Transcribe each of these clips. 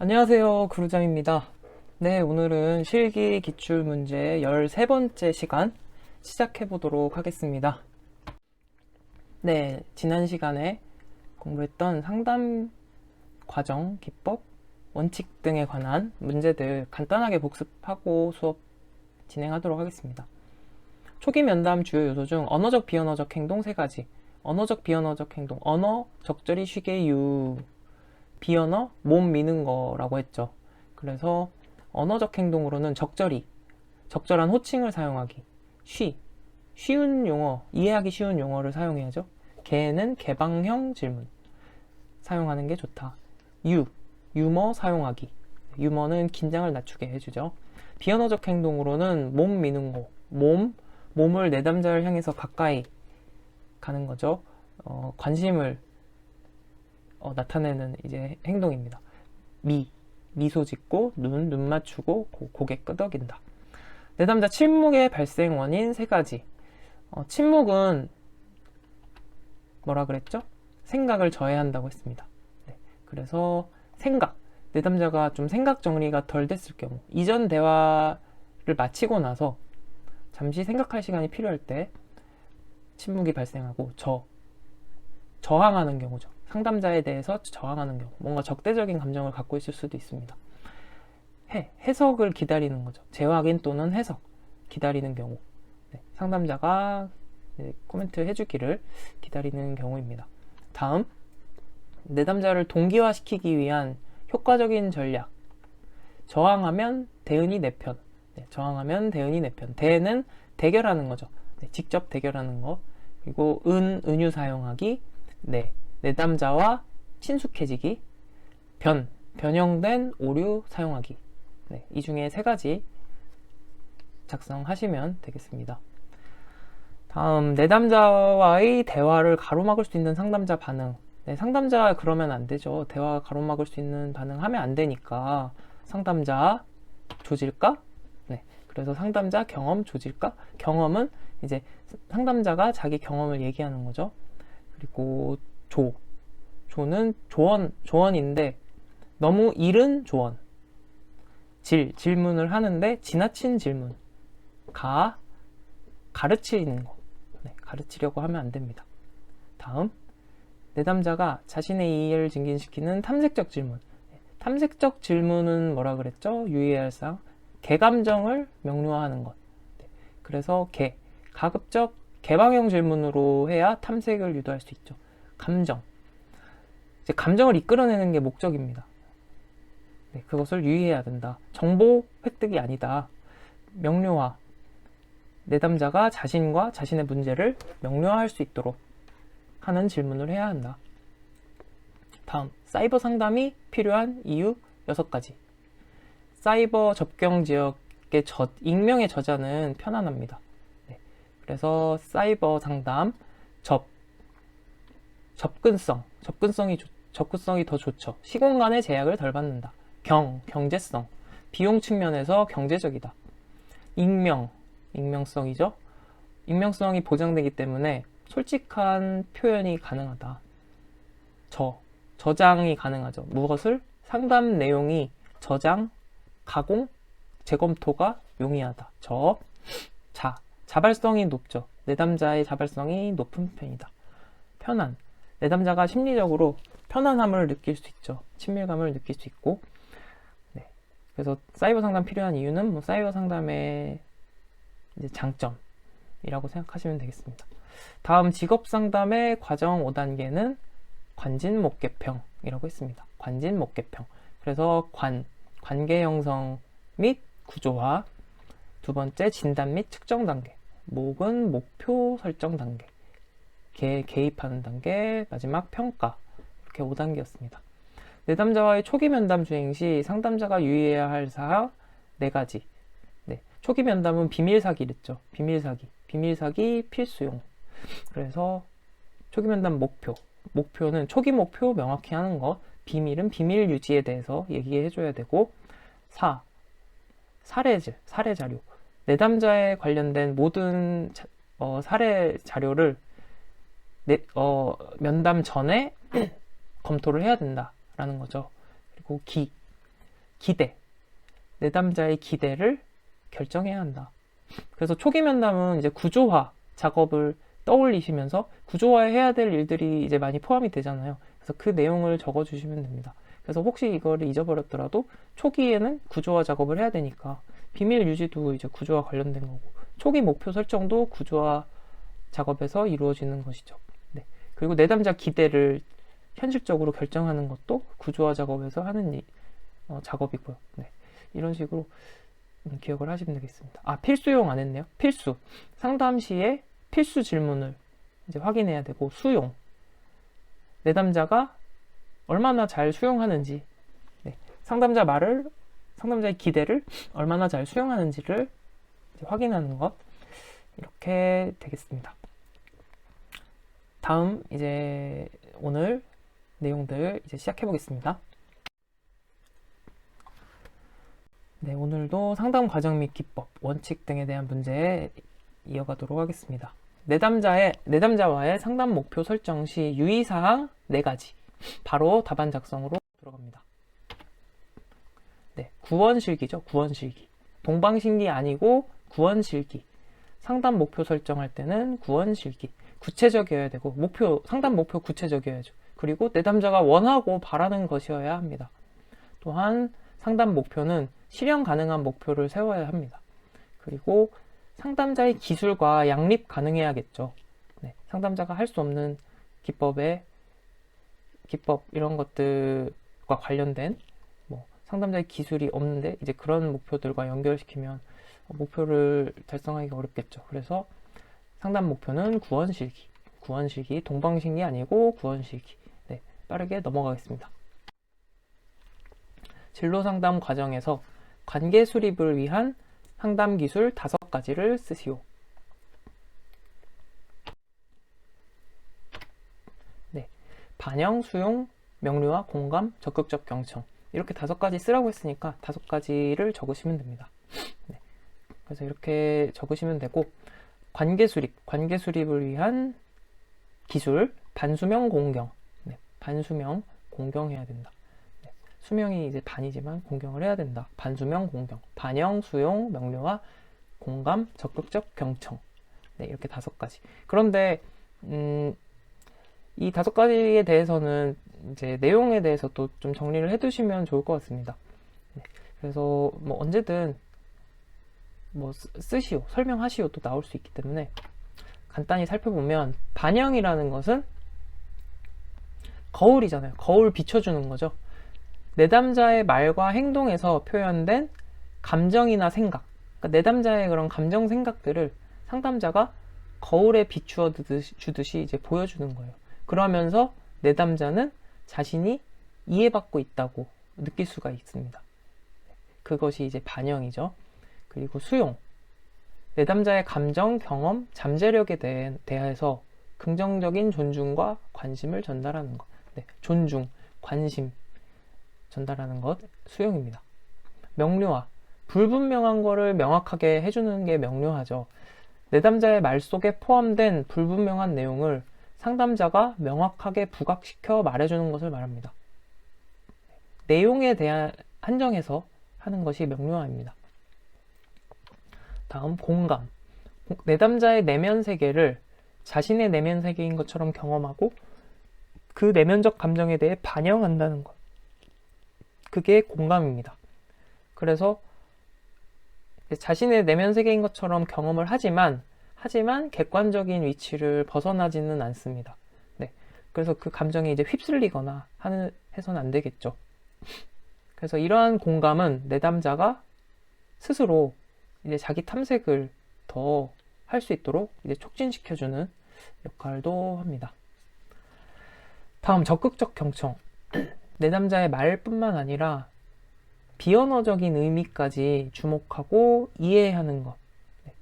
안녕하세요. 구루장입니다. 네, 오늘은 실기 기출문제 13번째 시간 시작해 보도록 하겠습니다. 네, 지난 시간에 공부했던 상담 과정, 기법, 원칙 등에 관한 문제들 간단하게 복습하고 수업 진행하도록 하겠습니다. 초기 면담 주요 요소 중 언어적, 비언어적 행동 3가지. 언어적, 비언어적 행동. 언어, 적절히 쉬게 유. 비언어, 몸 미는 거라고 했죠. 그래서 언어적 행동으로는 적절히, 적절한 호칭을 사용하기. 쉬운 용어, 이해하기 쉬운 용어를 사용해야죠. 개는 개방형 질문 사용하는 게 좋다. 유머 사용하기. 유머는 긴장을 낮추게 해주죠. 비언어적 행동으로는 몸 미는 거, 몸을 내담자를 향해서 가까이 가는 거죠. 관심을 나타내는 이제 행동입니다. 미소 짓고 눈 맞추고 고개 끄덕인다. 내담자 침묵의 발생 원인 3가지. 침묵은 뭐라 그랬죠? 생각을 저해한다고 했습니다. 네, 그래서 내담자가 좀 생각 정리가 덜 됐을 경우, 이전 대화를 마치고 나서 잠시 생각할 시간이 필요할 때 침묵이 발생하고 저항하는 경우죠. 상담자에 대해서 저항하는 경우, 뭔가 적대적인 감정을 갖고 있을 수도 있습니다. 해석을 기다리는 거죠. 재확인 또는 해석 기다리는 경우, 네, 상담자가 코멘트 해주기를 기다리는 경우입니다. 다음, 내담자를 동기화시키기 위한 효과적인 전략. 저항하면 대은이 내 편. 네, 저항하면 대은이 내 편. 대는 대결하는 거죠. 네, 직접 대결하는 거. 그리고 은유 사용하기. 네, 내담자와 친숙해지기. 변형된 오류 사용하기. 네, 이 중에 3가지 작성하시면 되겠습니다. 다음, 내담자와의 대화를 가로막을 수 있는 상담자 반응. 네, 상담자 그러면 안 되죠. 대화 가로막을 수 있는 반응 하면 안 되니까 상담자 조질까? 네, 그래서 상담자 경험 조질까? 경험은 이제 상담자가 자기 경험을 얘기하는 거죠. 그리고 조는 조언인데 너무 이른 조언. 질문을 하는데 지나친 질문. 가르치는 거. 네, 가르치려고 하면 안 됩니다. 다음, 내담자가 자신의 이해를 증진시키는 탐색적 질문. 탐색적 질문은 뭐라 그랬죠? 유의해야 할 사항. 개감정을 명료화하는 것. 네, 그래서 가급적 개방형 질문으로 해야 탐색을 유도할 수 있죠. 감정을 이끌어내는 게 목적입니다. 네, 그것을 유의해야 된다. 정보 획득이 아니다. 명료화. 내담자가 자신과 자신의 문제를 명료화할 수 있도록 하는 질문을 해야 한다. 다음, 사이버 상담이 필요한 이유 6가지. 사이버 접경 지역의 익명의 저자는 편안합니다. 네, 그래서 사이버 상담, 접근성이 더 좋죠. 시공간의 제약을 덜 받는다. 경제성, 비용 측면에서 경제적이다. 익명성이죠. 익명성이 보장되기 때문에 솔직한 표현이 가능하다. 저장이 가능하죠. 무엇을? 상담 내용이 저장, 가공, 재검토가 용이하다. 자발성이 높죠. 내담자의 자발성이 높은 편이다. 편안. 내담자가 심리적으로 편안함을 느낄 수 있죠. 친밀감을 느낄 수 있고. 네. 그래서 사이버 상담 필요한 이유는 사이버 상담의 이제 장점이라고 생각하시면 되겠습니다. 다음, 직업 상담의 과정 5단계는 관진목계평이라고 했습니다. 관진목계평. 그래서 관계 형성 및 구조화. 2번째, 진단 및 측정 단계. 목은 목표 설정 단계. 개입하는 단계. 마지막, 평가. 이렇게 5단계였습니다. 내담자와의 초기 면담 주행 시 상담자가 유의해야 할 사항 4가지. 네, 초기 면담은 비밀사기랬죠. 비밀사기 필수용. 그래서 초기 면담 목표는 초기 목표 명확히 하는 것. 비밀은 비밀 유지에 대해서 얘기해 줘야 되고. 사례 자료. 내담자에 관련된 모든 사례 자료를 면담 전에 검토를 해야 된다라는 거죠. 그리고 기대, 내담자의 기대를 결정해야 한다. 그래서 초기 면담은 이제 구조화 작업을 떠올리시면서 구조화해야 될 일들이 이제 많이 포함이 되잖아요. 그래서 그 내용을 적어주시면 됩니다. 그래서 혹시 이거를 잊어버렸더라도 초기에는 구조화 작업을 해야 되니까 비밀 유지도 이제 구조화 관련된 거고 초기 목표 설정도 구조화 작업에서 이루어지는 것이죠. 네. 그리고 내담자 기대를 현실적으로 결정하는 것도 구조화 작업에서 하는 작업이고요. 네. 이런 식으로 기억을 하시면 되겠습니다. 아, 필수용 안 했네요. 필수. 상담 시에 필수 질문을 이제 확인해야 되고, 수용. 내담자가 얼마나 잘 수용하는지, 네. 상담자의 기대를 얼마나 잘 수용하는지를 이제 확인하는 것. 이렇게 되겠습니다. 다음, 이제 오늘 내용들 이제 시작해 보겠습니다. 네, 오늘도 상담 과정 및 기법, 원칙 등에 대한 문제 이어가도록 하겠습니다. 내담자와의 상담 목표 설정 시 유의사항 4가지. 바로 답안 작성으로 들어갑니다. 네, 구원실기죠. 구원실기. 동방신기 아니고 구원실기. 상담 목표 설정할 때는 구원실기. 구체적이어야 되고, 상담 목표 구체적이어야죠. 그리고 내담자가 원하고 바라는 것이어야 합니다. 또한 상담 목표는 실현 가능한 목표를 세워야 합니다. 그리고 상담자의 기술과 양립 가능해야겠죠. 네, 상담자가 할 수 없는 기법 이런 것들과 관련된 상담자의 기술이 없는데 이제 그런 목표들과 연결시키면 목표를 달성하기가 어렵겠죠. 그래서 상담 목표는 구원실기, 동방신기 아니고 구원실기. 네, 빠르게 넘어가겠습니다. 진로 상담 과정에서 관계 수립을 위한 상담 기술 5가지를 쓰시오. 네, 반영, 수용, 명료화, 공감, 적극적 경청. 이렇게 5가지 쓰라고 했으니까 5가지를 적으시면 됩니다. 네, 그래서 이렇게 적으시면 되고, 관계 수립을 위한 기술, 반수명, 공경. 네, 반수명, 공경해야 된다. 네, 수명이 이제 반이지만 공경을 해야 된다. 반수명, 공경. 반영, 수용, 명료화, 공감, 적극적 경청. 네, 이렇게 5가지. 그런데 이 5가지에 대해서는 이제 내용에 대해서 또 좀 정리를 해두시면 좋을 것 같습니다. 네, 그래서 언제든 쓰시오, 설명하시오 또 나올 수 있기 때문에 간단히 살펴보면 반영이라는 것은 거울이잖아요. 거울 비춰주는 거죠. 내담자의 말과 행동에서 표현된 감정이나 생각, 그러니까 내담자의 그런 감정 생각들을 상담자가 거울에 비추어 주듯이 이제 보여주는 거예요. 그러면서 내담자는 자신이 이해받고 있다고 느낄 수가 있습니다. 그것이 이제 반영이죠. 그리고 수용. 내담자의 감정, 경험, 잠재력에 대해서 긍정적인 존중과 관심을 전달하는 것. 네, 존중, 관심 전달하는 것, 수용입니다. 명료화. 불분명한 거를 명확하게 해주는 게 명료하죠. 내담자의 말 속에 포함된 불분명한 내용을 상담자가 명확하게 부각시켜 말해주는 것을 말합니다. 내용에 대한 한정해서 하는 것이 명료화입니다. 다음, 공감. 내담자의 내면 세계를 자신의 내면 세계인 것처럼 경험하고 그 내면적 감정에 대해 반영한다는 것. 그게 공감입니다. 그래서 자신의 내면 세계인 것처럼 경험을 하지만 객관적인 위치를 벗어나지는 않습니다. 네. 그래서 그 감정에 이제 휩쓸리거나 해서는 안 되겠죠. 그래서 이러한 공감은 내담자가 스스로 이제 자기 탐색을 더 할 수 있도록 이제 촉진시켜주는 역할도 합니다. 다음, 적극적 경청. 내담자의 말뿐만 아니라 비언어적인 의미까지 주목하고 이해하는 것. 네.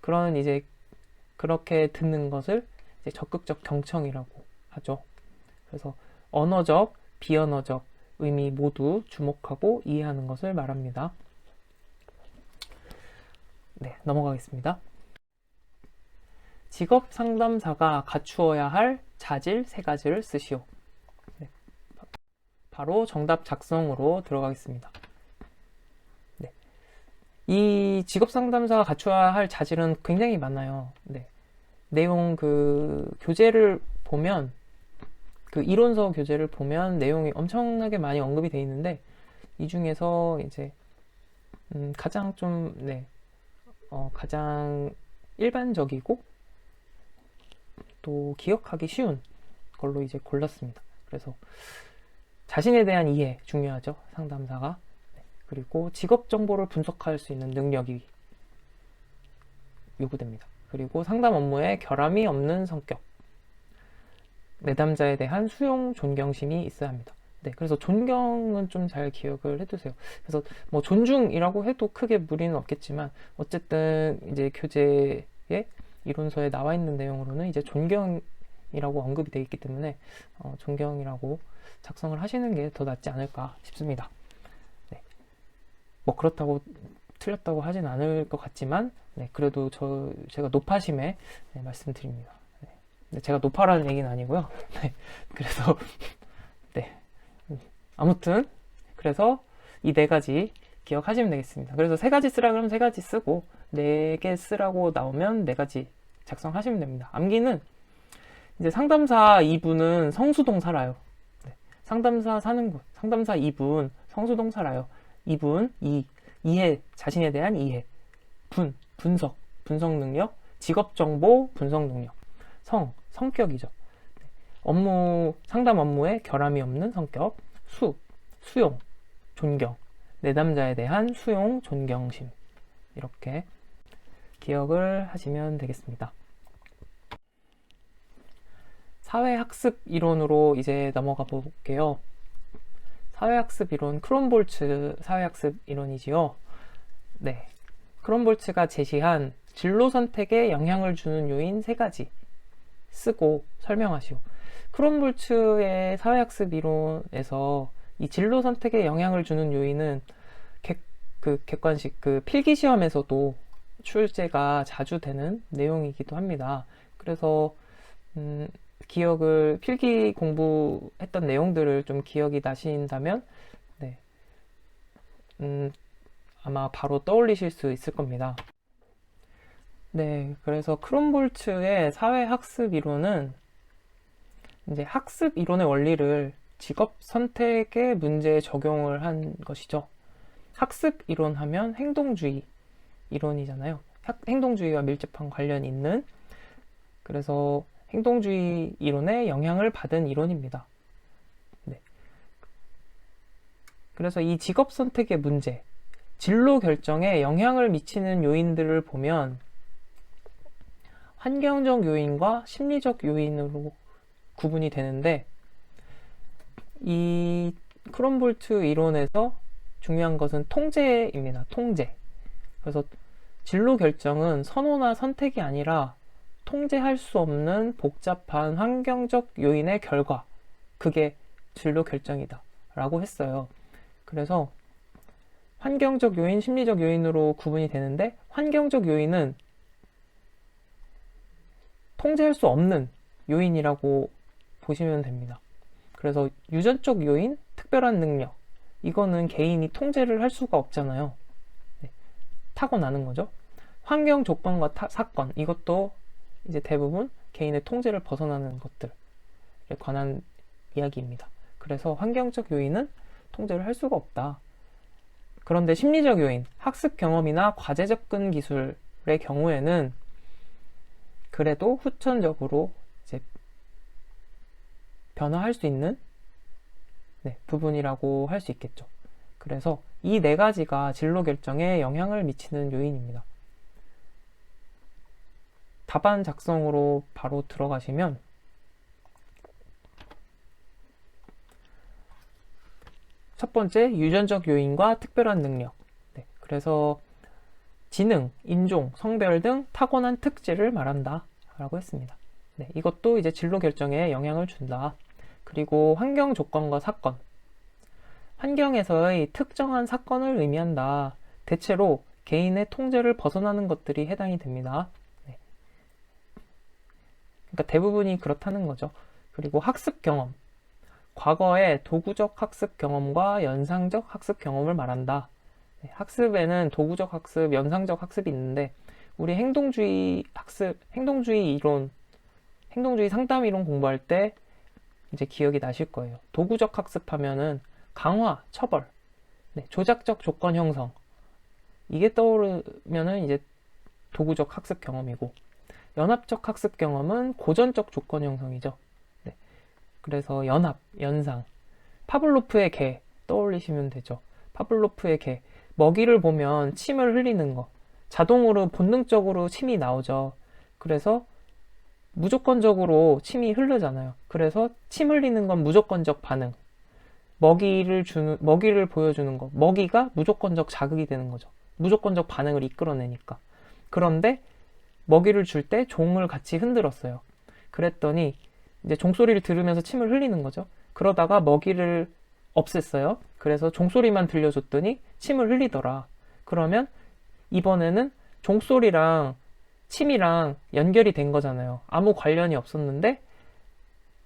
그런 이제 그렇게 듣는 것을 이제 적극적 경청이라고 하죠. 그래서 언어적, 비언어적 의미 모두 주목하고 이해하는 것을 말합니다. 네, 넘어가겠습니다. 직업 상담사가 갖추어야 할 자질 3가지를 쓰시오. 네, 바로 정답 작성으로 들어가겠습니다. 네. 이 직업 상담사가 갖춰야 할 자질은 굉장히 많아요. 네. 내용 교재를 보면 이론서 교재를 보면 내용이 엄청나게 많이 언급이 되어 있는데 이 중에서 이제 가장 가장 일반적이고 또 기억하기 쉬운 걸로 이제 골랐습니다. 그래서 자신에 대한 이해 중요하죠. 상담사가. 네. 그리고 직업 정보를 분석할 수 있는 능력이 요구됩니다. 그리고 상담 업무에 결함이 없는 성격, 내담자에 대한 수용 존경심이 있어야 합니다. 네, 그래서 존경은 좀 잘 기억을 해두세요. 그래서 뭐 존중이라고 해도 크게 무리는 없겠지만 어쨌든 이제 교재에 이론서에 나와 있는 내용으로는 이제 존경이라고 언급이 되어 있기 때문에 존경이라고 작성을 하시는 게 더 낫지 않을까 싶습니다. 네, 뭐 그렇다고 틀렸다고 하진 않을 것 같지만 네, 그래도 제가 높아심에 네, 말씀드립니다. 네, 제가 높아라는 얘기는 아니고요. 네, 그래서 네, 아무튼 그래서 이 네 가지 기억하시면 되겠습니다. 그래서 세 가지 쓰라 그러면 세 가지 쓰고 네 개 쓰라고 나오면 네 가지 작성하시면 됩니다. 암기는 이제 상담사 2분은 성수동사라요. 네, 상담사 사는 곳, 상담사 2분 성수동사라요. 2분, 이해, 자신에 대한 이해, 분석 능력, 직업 정보 분석 능력, 성격이죠. 상담 업무에 결함이 없는 성격, 수용, 존경, 내담자에 대한 수용, 존경심. 이렇게 기억을 하시면 되겠습니다. 사회학습 이론으로 이제 넘어가 볼게요. 사회학습 이론, 크롬볼츠 사회학습 이론이지요. 네. 크롬볼츠가 제시한 진로 선택에 영향을 주는 요인 3가지 쓰고 설명하시오. 크롬볼츠의 사회학습 이론에서 이 진로 선택에 영향을 주는 요인은 객관식 필기시험에서도 출제가 자주 되는 내용이기도 합니다. 그래서 필기 공부했던 내용들을 좀 기억이 나신다면 네, 아마 바로 떠올리실 수 있을 겁니다. 네, 그래서 크롬볼츠의 사회학습 이론은 이제 학습 이론의 원리를 직업 선택의 문제에 적용을 한 것이죠. 학습 이론 하면 행동주의 이론이잖아요. 행동주의와 밀접한 관련이 있는, 그래서 행동주의 이론에 영향을 받은 이론입니다. 네. 그래서 이 직업 선택의 문제, 진로 결정에 영향을 미치는 요인들을 보면 환경적 요인과 심리적 요인으로 구분이 되는데, 이 크롬볼트 이론에서 중요한 것은 통제입니다. 통제. 그래서 진로 결정은 선호나 선택이 아니라 통제할 수 없는 복잡한 환경적 요인의 결과, 그게 진로 결정이다 라고 했어요. 그래서 환경적 요인, 심리적 요인으로 구분이 되는데, 환경적 요인은 통제할 수 없는 요인이라고 보시면 됩니다. 그래서 유전적 요인, 특별한 능력, 이거는 개인이 통제를 할 수가 없잖아요. 네, 타고나는 거죠. 환경 조건과 사건, 이것도 이제 대부분 개인의 통제를 벗어나는 것들에 관한 이야기입니다. 그래서 환경적 요인은 통제를 할 수가 없다. 그런데 심리적 요인, 학습 경험이나 과제 접근 기술의 경우에는 그래도 후천적으로 이제 변화할 수 있는 부분이라고 할 수 있겠죠. 그래서 이 네 가지가 진로 결정에 영향을 미치는 요인입니다. 답안 작성으로 바로 들어가시면 첫 번째, 유전적 요인과 특별한 능력. 네, 그래서 지능, 인종, 성별 등 타고난 특질을 말한다 라고 했습니다. 네, 이것도 이제 진로 결정에 영향을 준다. 그리고 환경 조건과 사건, 환경에서의 특정한 사건을 의미한다. 대체로 개인의 통제를 벗어나는 것들이 해당이 됩니다. 네. 그러니까 대부분이 그렇다는 거죠. 그리고 학습 경험, 과거의 도구적 학습 경험과 연상적 학습 경험을 말한다. 학습에는 도구적 학습, 연상적 학습이 있는데 우리 행동주의 학습, 행동주의 이론, 행동주의 상담 이론 공부할 때 이제 기억이 나실 거예요. 도구적 학습하면은 강화, 처벌, 조작적 조건 형성, 이게 떠오르면은 이제 도구적 학습 경험이고, 연합적 학습 경험은 고전적 조건 형성이죠. 그래서 연합, 연상, 파블로프의 개 떠올리시면 되죠. 파블로프의 개, 먹이를 보면 침을 흘리는 거, 자동으로 본능적으로 침이 나오죠. 그래서 무조건적으로 침이 흐르잖아요. 그래서 침 흘리는 건 무조건적 반응. 먹이를 보여주는 거. 먹이가 무조건적 자극이 되는 거죠. 무조건적 반응을 이끌어내니까. 그런데 먹이를 줄 때 종을 같이 흔들었어요. 그랬더니 이제 종소리를 들으면서 침을 흘리는 거죠. 그러다가 먹이를 없앴어요. 그래서 종소리만 들려줬더니 침을 흘리더라. 그러면 이번에는 종소리랑 침이랑 연결이 된 거잖아요. 아무 관련이 없었는데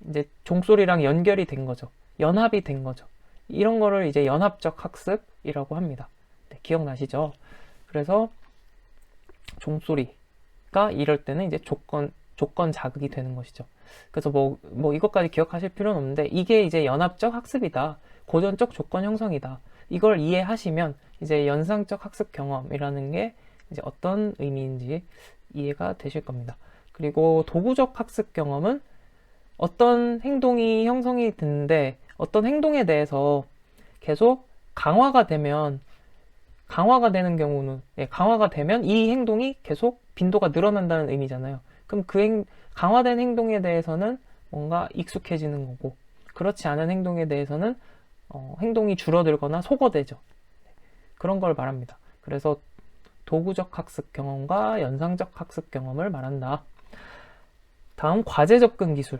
이제 종소리랑 연결이 된 거죠. 연합이 된 거죠. 이런 거를 이제 연합적 학습이라고 합니다. 기억나시죠? 그래서 종소리가 이럴 때는 이제 조건 자극이 되는 것이죠. 그래서 뭐 이것까지 기억하실 필요는 없는데 이게 이제 연합적 학습이다. 고전적 조건 형성이다. 이걸 이해하시면 이제 연상적 학습 경험이라는 게 이제 어떤 의미인지 이해가 되실 겁니다. 그리고 도구적 학습 경험은 어떤 행동이 형성이 되는데 어떤 행동에 대해서 계속 강화가 되는 경우는 강화가 되면 이 행동이 계속 빈도가 늘어난다는 의미잖아요. 그럼 강화된 행동에 대해서는 뭔가 익숙해지는 거고 그렇지 않은 행동에 대해서는 행동이 줄어들거나 소거되죠. 그런 걸 말합니다. 그래서 도구적 학습 경험과 연상적 학습 경험을 말한다. 다음 과제 접근 기술.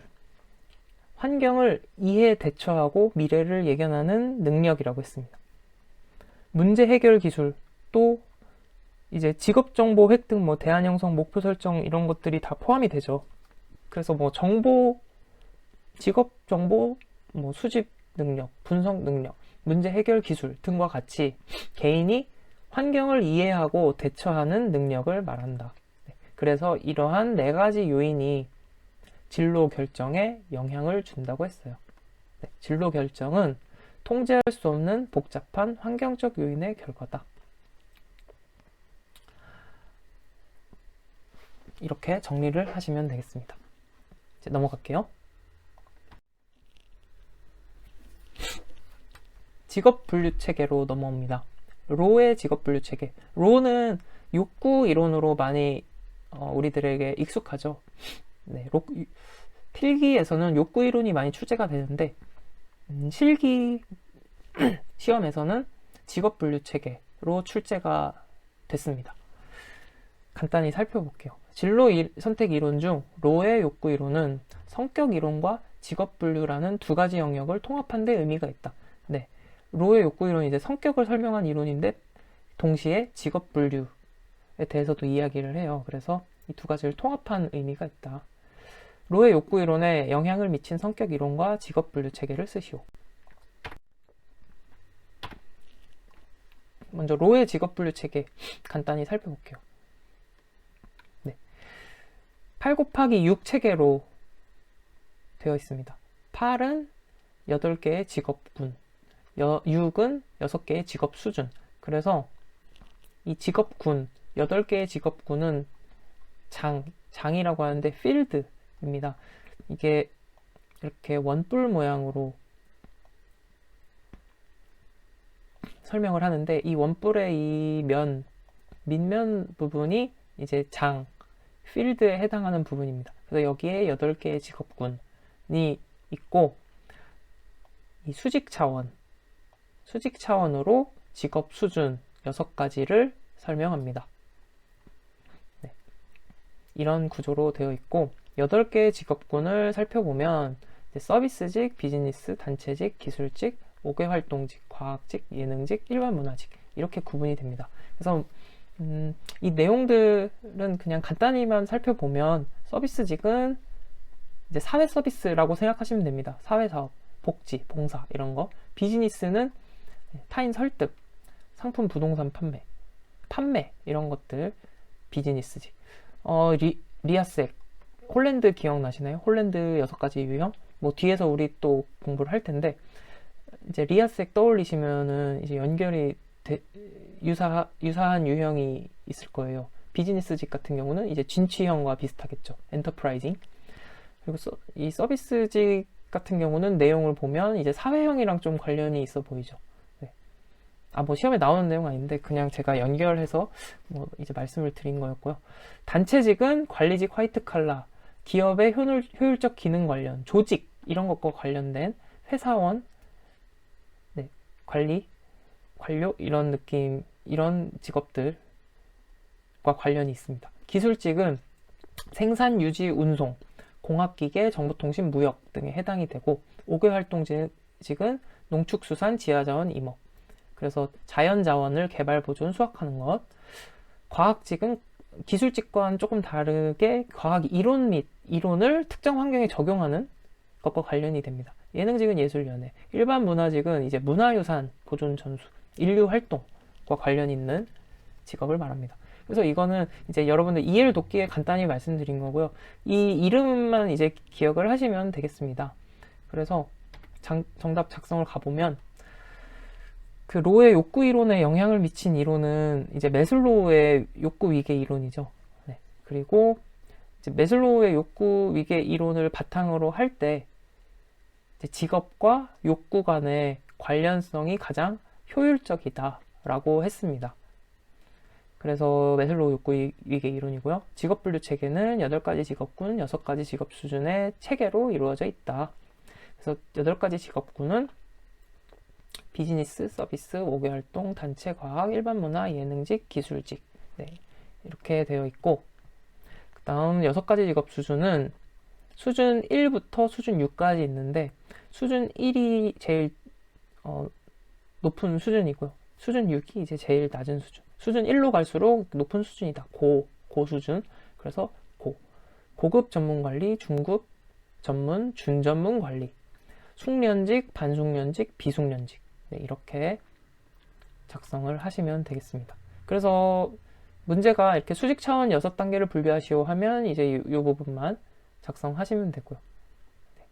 환경을 이해, 대처하고 미래를 예견하는 능력이라고 했습니다. 문제 해결 기술, 또 이제 직업 정보 획득, 대안 형성, 목표 설정 이런 것들이 다 포함이 되죠. 그래서 직업 정보, 수집 능력, 분석 능력, 문제 해결 기술 등과 같이 개인이 환경을 이해하고 대처하는 능력을 말한다. 그래서 이러한 4가지 요인이 진로 결정에 영향을 준다고 했어요. 진로 결정은 통제할 수 없는 복잡한 환경적 요인의 결과다. 이렇게 정리를 하시면 되겠습니다. 이제 넘어갈게요. 직업 분류 체계로 넘어옵니다. 로의 직업 분류 체계. 로는 욕구 이론으로 많이 우리들에게 익숙하죠. 필기에서는 욕구 이론이 많이 출제가 되는데 실기 시험에서는 직업 분류 체계로 출제가 됐습니다. 간단히 살펴볼게요. 진로 선택 이론 중 로의 욕구 이론은 성격 이론과 직업 분류라는 2가지 영역을 통합한 데 의미가 있다. 로의 욕구 이론이 이제 성격을 설명한 이론인데 동시에 직업 분류에 대해서도 이야기를 해요. 그래서 이 2가지를 통합한 의미가 있다. 로의 욕구 이론에 영향을 미친 성격 이론과 직업 분류 체계를 쓰시오. 먼저 로의 직업 분류 체계 간단히 살펴볼게요. 8 곱하기 6 체계로 되어 있습니다. 8은 8개의 직업군, 6은 6개의 직업 수준. 그래서 이 직업군, 8개의 직업군은 장이라고 하는데 필드입니다. 이게 이렇게 원뿔 모양으로 설명을 하는데 이 원뿔의 이 밑면 부분이 이제 필드에 해당하는 부분입니다. 그래서 여기에 8개의 직업군이 있고 이 수직 차원으로 직업 수준 6가지를 설명합니다. 이런 구조로 되어 있고 8개의 직업군을 살펴보면 서비스직, 비즈니스, 단체직, 기술직, 5개 활동직, 과학직, 예능직, 일반 문화직 이렇게 구분이 됩니다. 그래서 이 내용들은 그냥 간단히만 살펴보면 서비스직은 이제 사회 서비스라고 생각하시면 됩니다. 사회 사업. 복지, 봉사 이런 거. 비즈니스는 타인 설득, 상품 부동산 판매 이런 것들 비즈니스지. 리아섹 홀랜드 기억나시나요? 홀랜드 6가지 유형. 뭐 뒤에서 우리 또 공부를 할 텐데 이제 리아섹 떠올리시면은 이제 연결이 유사한 유형이 있을 거예요. 비즈니스직 같은 경우는 이제 진취형과 비슷하겠죠. 엔터프라이징. 그리고 이 서비스직 같은 경우는 내용을 보면 이제 사회형이랑 좀 관련이 있어 보이죠. 네. 뭐 시험에 나오는 내용 아닌데 그냥 제가 연결해서 뭐 이제 말씀을 드린 거였고요. 단체직은 관리직 화이트 칼라, 기업의 효율적 기능 관련, 조직 이런 것과 관련된 회사원, 네, 관료 이런 느낌, 이런 직업들과 관련이 있습니다. 기술직은 생산, 유지, 운송, 공학기계, 정보통신, 무역 등에 해당이 되고 5개 활동직은 농축수산, 지하자원, 임업. 그래서 자연자원을 개발, 보존, 수확하는 것. 과학직은 기술직과는 조금 다르게 과학 이론 및 이론을 특정 환경에 적용하는 것과 관련이 됩니다. 예능직은 예술연예, 일반 문화직은 이제 문화유산 보존 전수, 인류활동과 관련 있는 직업을 말합니다. 그래서 이거는 이제 여러분들 이해를 돕기에 간단히 말씀드린 거고요. 이 이름만 이제 기억을 하시면 되겠습니다. 그래서 정답 작성을 가보면 그 로의 욕구 이론에 영향을 미친 이론은 이제 매슬로우의 욕구 위계 이론이죠. 네. 그리고 이제 매슬로우의 욕구 위계 이론을 바탕으로 할 때 직업과 욕구 간의 관련성이 가장 효율적이다라고 했습니다. 그래서 매슬로우 욕구 위계 이론이고요. 직업 분류 체계는 8가지 직업군, 6가지 직업 수준의 체계로 이루어져 있다. 그래서 8가지 직업군은 비즈니스, 서비스, 5개 활동, 단체, 과학, 일반 문화, 예능직, 기술직. 네, 이렇게 되어 있고, 그 다음 6가지 직업 수준은 수준 1부터 수준 6까지 있는데, 수준 1이 제일 높은 수준이고요. 수준 6이 이제 제일 낮은 수준. 수준 1로 갈수록 높은 수준이다. 고 수준. 그래서 고급 전문 관리, 중급 전문, 준전문 관리, 숙련직, 반숙련직, 비숙련직. 네, 이렇게 작성을 하시면 되겠습니다. 그래서 문제가 이렇게 수직 차원 6단계를 분류하시오 하면 이제 이 부분만 작성하시면 되고요. 네.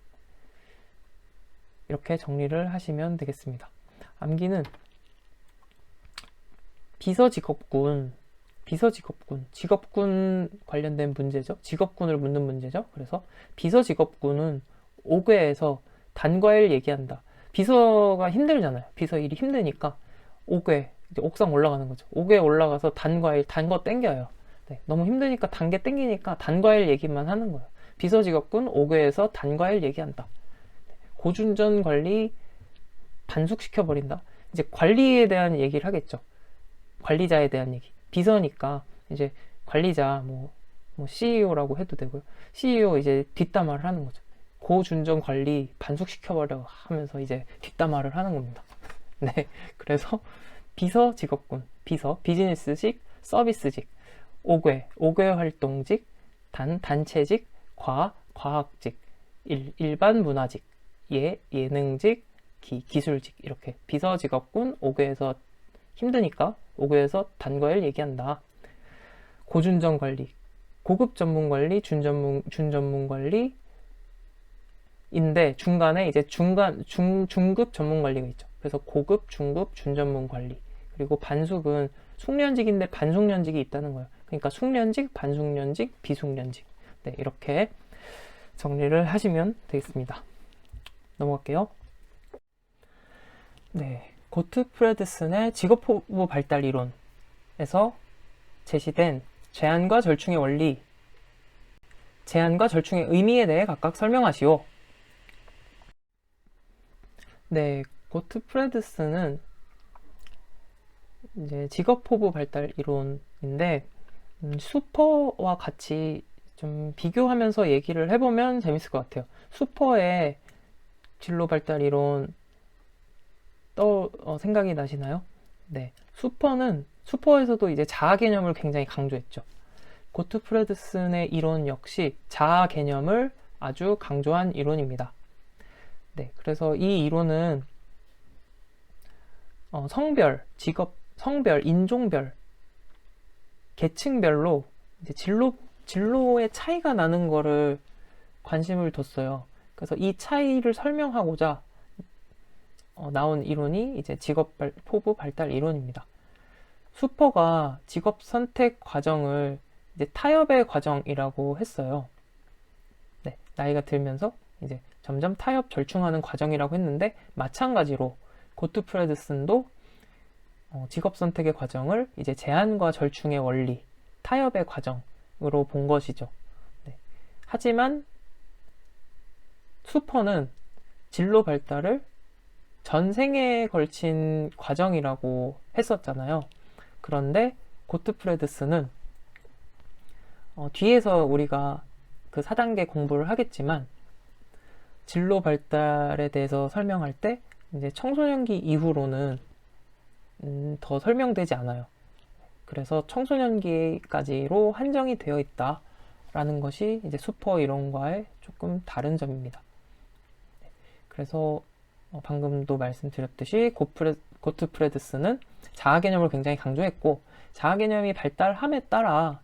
이렇게 정리를 하시면 되겠습니다. 암기는 비서직업군, 직업군 관련된 문제죠. 직업군을 묻는 문제죠. 그래서 비서직업군은 5궤에서 단과일 얘기한다. 비서가 힘들잖아요. 비서 일이 힘드니까 5궤, 이제 옥상 올라가는 거죠. 5궤 올라가서 단과일, 단거 땡겨요. 네, 너무 힘드니까 단계 땡기니까 단과일 얘기만 하는 거예요. 비서직업군 5궤에서 단과일 얘기한다. 고준전 관리 단숙시켜버린다. 이제 관리에 대한 얘기를 하겠죠. 관리자에 대한 얘기. 비서니까 이제 관리자 뭐 CEO라고 해도 되고요. CEO 이제 뒷담화를 하는 거죠. 고준전 관리 반숙시켜버려 하면서 이제 뒷담화를 하는 겁니다. 네, 그래서 비서 직업군, 비즈니스직, 서비스직, 5궤 활동직, 단체직, 과학직, 일반 문화직, 예능직, 기술직 이렇게 비서 직업군 5궤에서 힘드니까 5궤에서 단과일 얘기한다. 고준전 관리, 고급 전문 관리, 준전문 관리 인데 중간에 이제 중급 전문 관리가 있죠. 그래서 고급, 중급, 준전문 관리. 그리고 반숙은 숙련직인데 반숙련직이 있다는 거예요. 그러니까 숙련직, 반숙련직, 비숙련직. 네, 이렇게 정리를 하시면 되겠습니다. 넘어갈게요. 네, 고트프레드슨의 직업포부 발달 이론에서 제시된 제한과 절충의 원리, 제한과 절충의 의미에 대해 각각 설명하시오. 네, 고트프레드슨은 이제 직업포부 발달 이론인데 수퍼와 같이 좀 비교하면서 얘기를 해보면 재밌을 것 같아요. 수퍼의 진로 발달 이론 생각이 나시나요? 네, 수퍼에서도 이제 자아 개념을 굉장히 강조했죠. 고트프레드슨의 이론 역시 자아 개념을 아주 강조한 이론입니다. 네, 그래서 이 이론은 성별, 직업, 성별, 인종별, 계층별로 이제 진로의 차이가 나는 거를 관심을 뒀어요. 그래서 이 차이를 설명하고자 나온 이론이 이제 포부 발달 이론입니다. 수퍼가 직업 선택 과정을 이제 타협의 과정이라고 했어요. 네, 나이가 들면서 이제 점점 타협 절충하는 과정이라고 했는데, 마찬가지로 고트프레드슨도 직업 선택의 과정을 이제 제한과 절충의 원리, 타협의 과정으로 본 것이죠. 네. 하지만 수퍼는 진로 발달을 전생에 걸친 과정이라고 했었잖아요. 그런데 고트프레드슨은 뒤에서 우리가 그 4단계 공부를 하겠지만, 진로 발달에 대해서 설명할 때 이제 청소년기 이후로는 더 설명되지 않아요. 그래서 청소년기까지로 한정이 되어 있다라는 것이 이제 수퍼 이론과의 조금 다른 점입니다. 그래서 방금도 말씀드렸듯이 고트프레드슨은 자아 개념을 굉장히 강조했고, 자아 개념이 발달함에 따라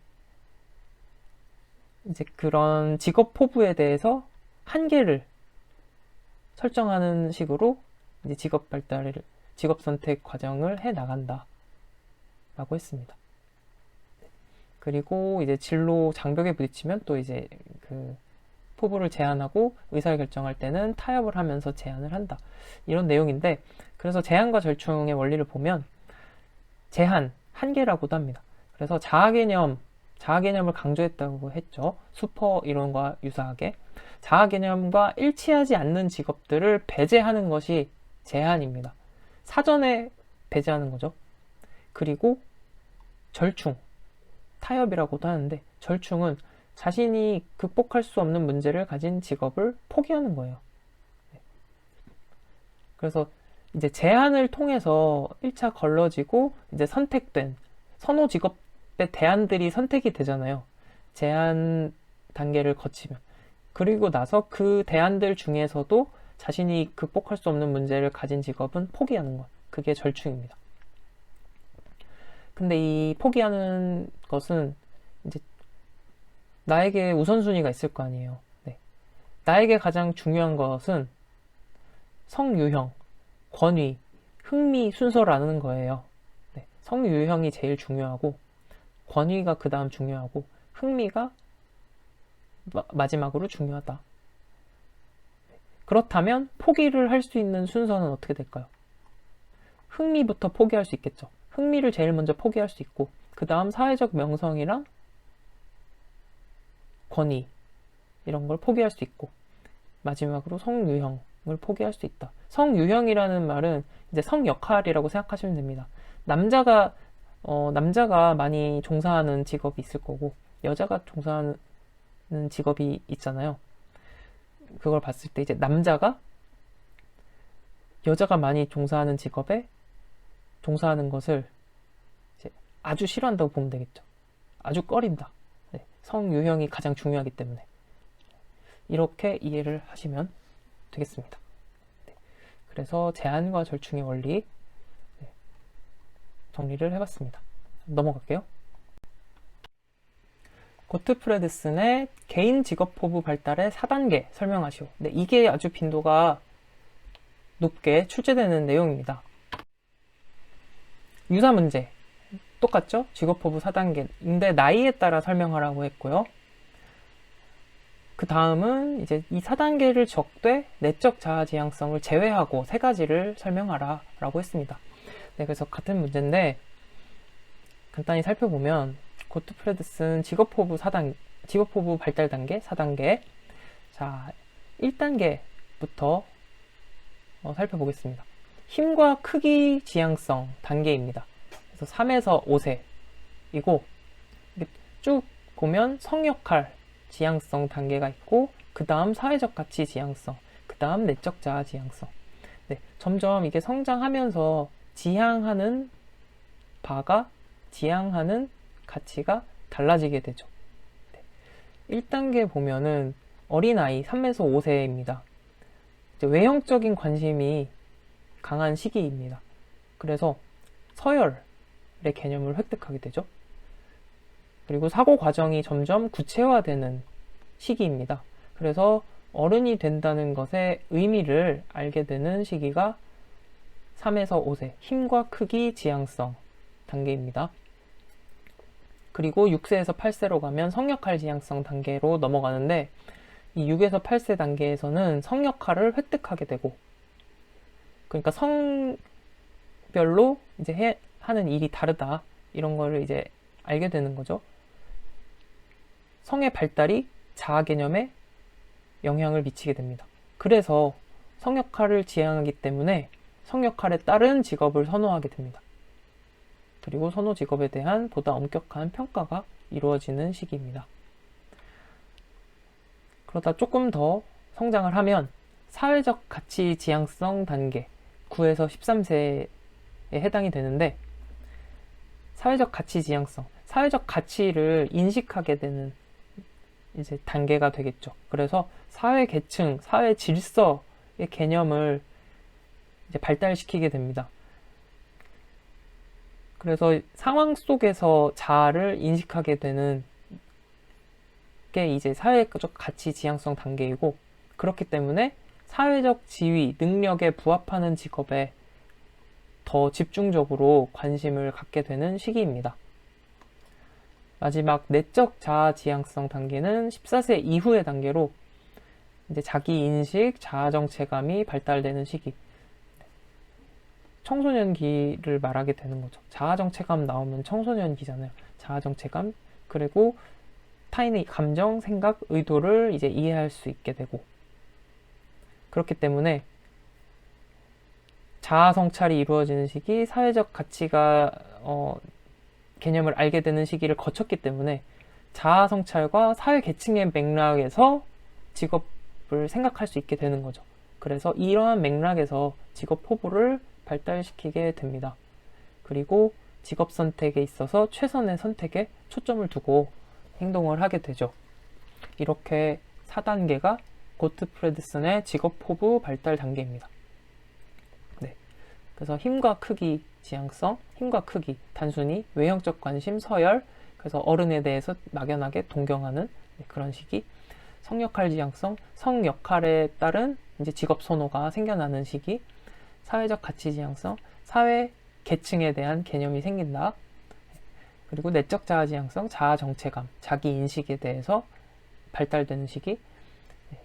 이제 그런 직업 포부에 대해서 한계를 설정하는 식으로 이제 직업 선택 과정을 해 나간다라고 했습니다. 그리고 이제 진로 장벽에 부딪히면 또 이제 그 포부를 제한하고 의사를 결정할 때는 타협을 하면서 제한을 한다, 이런 내용인데, 그래서 제한과 절충의 원리를 보면 제한, 한계라고도 합니다. 그래서 자아 개념을 강조했다고 했죠. 수퍼 이론과 유사하게 자아 개념과 일치하지 않는 직업들을 배제하는 것이 제한입니다. 사전에 배제하는 거죠. 그리고 절충, 타협이라고도 하는데, 절충은 자신이 극복할 수 없는 문제를 가진 직업을 포기하는 거예요. 그래서 이제 제한을 통해서 1차 걸러지고 이제 선택된 선호 직업의 대안들이 선택이 되잖아요. 제한 단계를 거치면. 그리고 나서 그 대안들 중에서도 자신이 극복할 수 없는 문제를 가진 직업은 포기하는 것. 그게 절충입니다. 근데 이 포기하는 것은 이제 나에게 우선순위가 있을 거 아니에요. 네. 나에게 가장 중요한 것은 성유형, 권위, 흥미 순서라는 거예요. 네. 성유형이 제일 중요하고, 권위가 그 다음 중요하고, 흥미가 마지막으로 중요하다. 그렇다면 포기를 할 수 있는 순서는 어떻게 될까요? 흥미부터 포기할 수 있겠죠. 흥미를 제일 먼저 포기할 수 있고, 그 다음 사회적 명성이랑 권위, 이런 걸 포기할 수 있고, 마지막으로 성유형을 포기할 수 있다. 성유형이라는 말은 이제 성역할이라고 생각하시면 됩니다. 남자가 많이 종사하는 직업이 있을 거고, 여자가 종사하는 직업이 있잖아요. 그걸 봤을 때 이제 남자가 여자가 많이 종사하는 직업에 종사하는 것을 이제 아주 싫어한다고 보면 되겠죠. 아주 꺼린다. 네, 성유형이 가장 중요하기 때문에 이렇게 이해를 하시면 되겠습니다. 네, 그래서 제한과 절충의 원리 정리를 해봤습니다. 넘어갈게요. 고트프레드슨의 개인 직업 포부 발달의 4단계 설명하시오. 네, 이게 아주 빈도가 높게 출제되는 내용입니다. 유사 문제 똑같죠? 직업 포부 4단계인데 나이에 따라 설명하라고 했고요. 그 다음은 이제 이 4단계를 적되 내적 자아 지향성을 제외하고 3가지를 설명하라 라고 했습니다. 네, 그래서 같은 문제인데 간단히 살펴보면 고트프레드슨 직업 포부 발달 단계 4단계. 자, 1단계부터 살펴보겠습니다. 힘과 크기 지향성 단계입니다. 그래서 3에서 5세이고, 쭉 보면 성역할 지향성 단계가 있고, 그 다음 사회적 가치 지향성, 그 다음 내적 자아 지향성. 네, 점점 이게 성장하면서 지향하는 바가 지향하는 가치가 달라지게 되죠. 네. 1단계 보면은 어린아이 3에서 5세입니다. 이제 외형적인 관심이 강한 시기입니다. 그래서 서열의 개념을 획득하게 되죠. 그리고 사고 과정이 점점 구체화되는 시기입니다. 그래서 어른이 된다는 것의 의미를 알게 되는 시기가 3에서 5세, 힘과 크기, 지향성 단계입니다. 그리고 6세에서 8세로 가면 성역할 지향성 단계로 넘어가는데, 이 6에서 8세 단계에서는 성역할을 획득하게 되고, 그러니까 성별로 이제 하는 일이 다르다, 이런 거를 이제 알게 되는 거죠. 성의 발달이 자아 개념에 영향을 미치게 됩니다. 그래서 성역할을 지향하기 때문에 성역할에 따른 직업을 선호하게 됩니다. 그리고 선호 직업에 대한 보다 엄격한 평가가 이루어지는 시기입니다. 그러다 조금 더 성장을 하면 사회적 가치 지향성 단계 9에서 13세에 해당이 되는데, 사회적 가치 지향성, 사회적 가치를 인식하게 되는 이제 단계가 되겠죠. 그래서 사회 계층, 사회 질서의 개념을 이제 발달시키게 됩니다. 그래서 상황 속에서 자아를 인식하게 되는 게 이제 사회적 가치 지향성 단계이고, 그렇기 때문에 사회적 지위, 능력에 부합하는 직업에 더 집중적으로 관심을 갖게 되는 시기입니다. 마지막 내적 자아 지향성 단계는 14세 이후의 단계로 이제 자기 인식, 자아 정체감이 발달되는 시기. 청소년기를 말하게 되는 거죠. 자아 정체감 나오면 청소년기잖아요. 자아 정체감, 그리고 타인의 감정, 생각, 의도를 이제 이해할 수 있게 되고, 그렇기 때문에 자아 성찰이 이루어지는 시기, 사회적 가치가 개념을 알게 되는 시기를 거쳤기 때문에 자아 성찰과 사회 계층의 맥락에서 직업을 생각할 수 있게 되는 거죠. 그래서 이러한 맥락에서 직업 포부를 발달시키게 됩니다. 그리고 직업 선택에 있어서 최선의 선택에 초점을 두고 행동을 하게 되죠. 이렇게 4단계가 고트프레드슨의 직업 포부 발달 단계입니다. 네. 그래서 힘과 크기, 지향성, 힘과 크기, 단순히 외형적 관심, 서열, 그래서 어른에 대해서 막연하게 동경하는 그런 시기, 성역할 지향성, 성역할에 따른 이제 직업 선호가 생겨나는 시기, 사회적 가치 지향성, 사회 계층에 대한 개념이 생긴다. 그리고 내적 자아 지향성, 자아 정체감, 자기 인식에 대해서 발달되는 시기,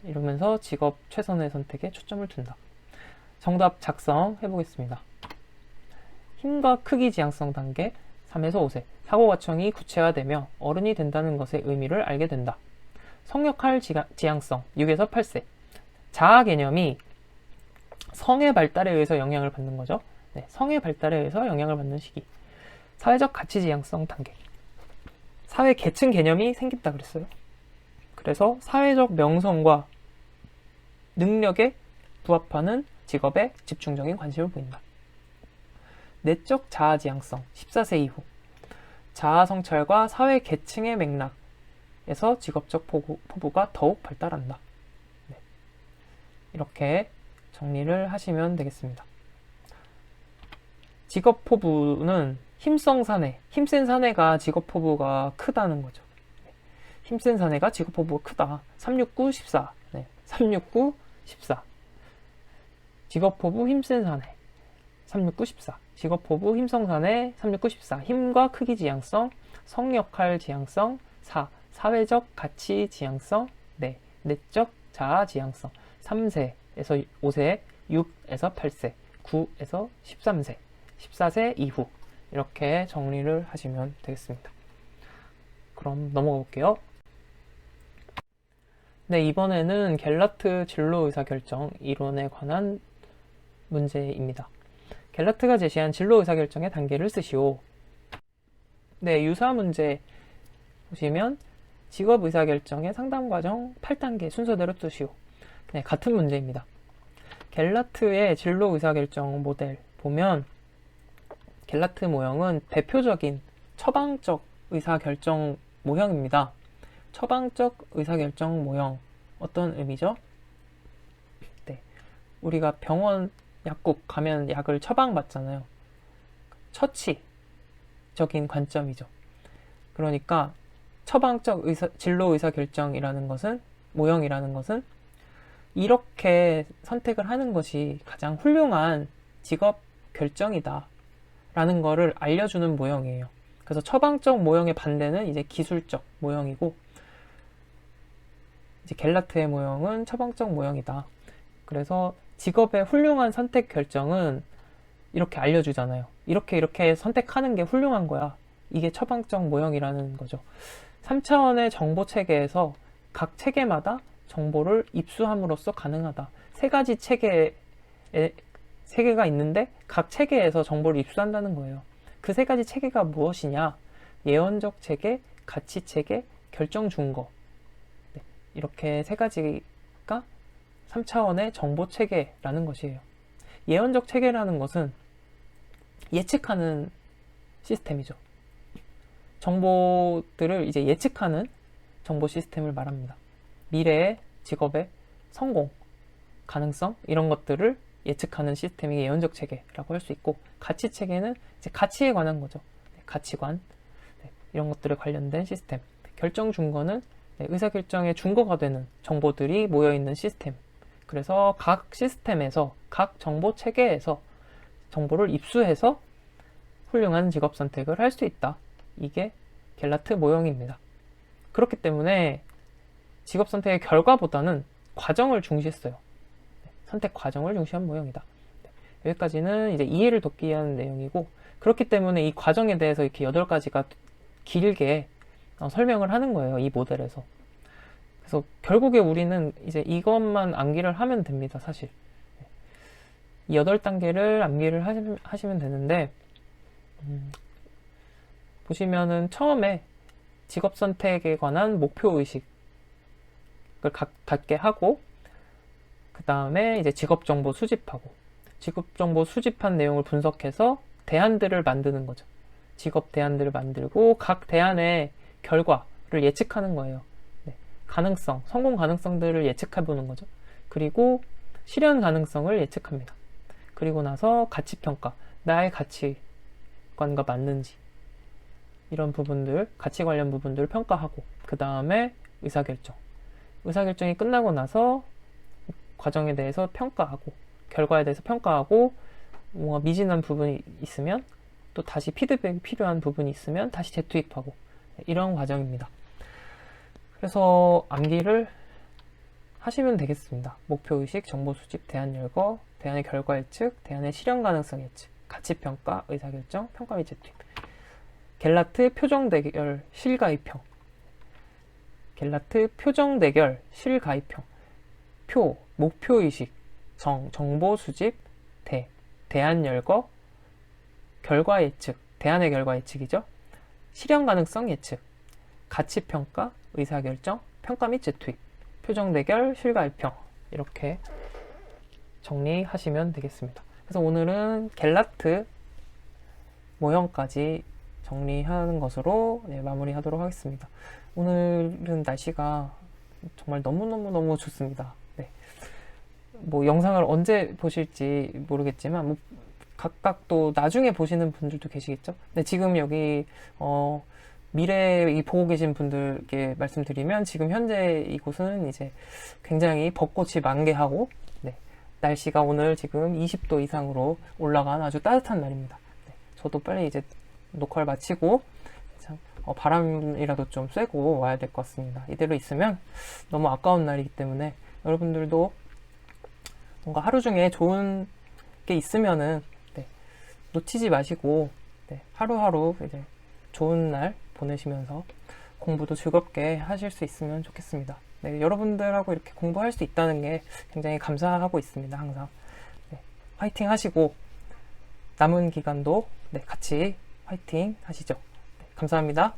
이러면서 직업 최선의 선택에 초점을 둔다. 정답 작성 해보겠습니다. 힘과 크기 지향성 단계 3에서 5세, 사고 과정이 구체화되며 어른이 된다는 것의 의미를 알게 된다. 성역할 지향성 6에서 8세, 자아 개념이 성의 발달에 의해서 영향을 받는 거죠. 네, 성의 발달에 의해서 영향을 받는 시기. 사회적 가치 지향성 단계, 사회 계층 개념이 생긴다 그랬어요. 그래서 사회적 명성과 능력에 부합하는 직업에 집중적인 관심을 보인다. 내적 자아 지향성 14세 이후, 자아 성찰과 사회 계층의 맥락에서 직업적 포부가 더욱 발달한다. 네. 이렇게 정리를 하시면 되겠습니다. 직업 포부는 힘성 사내, 힘센 사내가 직업 포부가 크다는 거죠. 힘센 사내가 직업 포부가 크다. 369, 14. 네. 369, 14. 직업 포부 힘센 사내. 369, 14. 직업 포부 힘성 사내. 369, 14. 힘과 크기 지향성, 성역할 지향성. 4. 사회적 가치 지향성. 네. 내적 자아 지향성. 3세에서 5세, 6에서 8세, 9에서 13세, 14세 이후. 이렇게 정리를 하시면 되겠습니다. 그럼 넘어가 볼게요. 네, 이번에는 갤라트 진로 의사결정 이론에 관한 문제입니다. 갤라트가 제시한 진로 의사결정의 단계를 쓰시오. 네, 유사 문제 보시면 직업 의사결정의 상담 과정 8단계 순서대로 쓰시오. 네, 같은 문제입니다. 갤라트의 진로 의사결정 모델 보면 갤라트 모형은 대표적인 처방적 의사결정 모형입니다. 처방적 의사결정 모형, 어떤 의미죠? 네, 우리가 병원 약국 가면 약을 처방받잖아요. 처치적인 관점이죠. 그러니까 처방적 진로 의사 결정이라는 것은, 모형이라는 것은 이렇게 선택을 하는 것이 가장 훌륭한 직업 결정이다 라는 거를 알려주는 모형이에요. 그래서 처방적 모형의 반대는 이제 기술적 모형이고, 이제 갤라트의 모형은 처방적 모형이다. 그래서 직업의 훌륭한 선택 결정은 이렇게 알려주잖아요. 이렇게 선택하는 게 훌륭한 거야. 이게 처방적 모형이라는 거죠. 3차원의 정보 체계에서 각 체계마다 정보를 입수함으로써 가능하다. 세 가지 체계가 있는데 각 체계에서 정보를 입수한다는 거예요. 그 세 가지 체계가 무엇이냐? 예언적 체계, 가치 체계, 결정 준거. 네, 이렇게 세 가지가 3차원의 정보 체계라는 것이에요. 예언적 체계라는 것은 예측하는 시스템이죠. 정보들을 이제 예측하는 정보 시스템을 말합니다. 미래의 직업의 성공, 가능성 이런 것들을 예측하는 시스템이 예언적 체계라고 할 수 있고, 가치 체계는 이제 가치에 관한 거죠. 네, 가치관 이런 것들에 관련된 시스템. 결정 준거는 의사결정의 준거가 되는 정보들이 모여있는 시스템. 그래서 각 시스템에서, 각 정보 체계에서 정보를 입수해서 훌륭한 직업 선택을 할 수 있다. 이게 갤라트 모형입니다. 그렇기 때문에 직업 선택의 결과보다는 과정을 중시했어요. 선택 과정을 중시한 모형이다. 여기까지는 이제 이해를 돕기 위한 내용이고, 그렇기 때문에 이 과정에 대해서 이렇게 8가지가 길게 설명을 하는 거예요. 이 모델에서. 그래서 결국에 우리는 이제 이것만 암기를 하면 됩니다. 사실. 이 8단계를 암기를 하시면 되는데, 보시면은 처음에 직업 선택에 관한 목표 의식을 갖게 하고, 그 다음에 이제 직업 정보 수집하고, 직업 정보 수집한 내용을 분석해서 대안들을 만드는 거죠. 직업 대안들을 만들고 각 대안의 결과를 예측하는 거예요. 네. 가능성, 성공 가능성들을 예측해 보는 거죠. 그리고 실현 가능성을 예측합니다. 그리고 나서 가치 평가, 나의 가치관과 맞는지 이런 부분들, 가치 관련 부분들을 평가하고, 그 다음에 의사결정. 의사결정이 끝나고 나서 과정에 대해서 평가하고, 결과에 대해서 평가하고, 뭔가 미진한 부분이 있으면 또 다시 피드백이 필요한 부분이 있으면 다시 재투입하고, 이런 과정입니다. 그래서 암기를 하시면 되겠습니다. 목표의식, 정보수집, 대안 열거, 대안의 결과 예측, 대안의 실현 가능성 예측, 가치평가, 의사결정, 평가 및 재투입. 갤라트 표정 대결 실가입형. 갤라트 표정 대결 실가입형. 표, 목표의식, 정보 수집, 대안 열거, 결과 예측, 대안의 결과 예측이죠. 실현 가능성 예측, 가치 평가, 의사결정, 평가 및 재투입, 표정 대결, 실가입형. 이렇게 정리하시면 되겠습니다. 그래서 오늘은 갤라트 모형까지 정리하는 것으로 마무리하도록 하겠습니다. 오늘은 날씨가 정말 너무너무 좋습니다. 네. 뭐 영상을 언제 보실지 모르겠지만 뭐 각각 또 나중에 보시는 분들도 계시겠죠. 근데 지금 여기 미래에 보고 계신 분들께 말씀드리면, 지금 현재 이곳은 이제 굉장히 벚꽃이 만개하고, 네, 날씨가 오늘 지금 20도 이상으로 올라간 아주 따뜻한 날입니다. 네, 저도 빨리 이제 녹화를 마치고 참, 바람이라도 좀 쐬고 와야 될 것 같습니다. 이대로 있으면 너무 아까운 날이기 때문에 여러분들도 뭔가 하루 중에 좋은 게 있으면은 놓치지 마시고, 하루하루 이제 좋은 날 보내시면서 공부도 즐겁게 하실 수 있으면 좋겠습니다. 네, 여러분들하고 이렇게 공부할 수 있다는 게 굉장히 감사하고 있습니다. 항상. 네, 화이팅 하시고 남은 기간도 같이 화이팅 하시죠. 네, 감사합니다.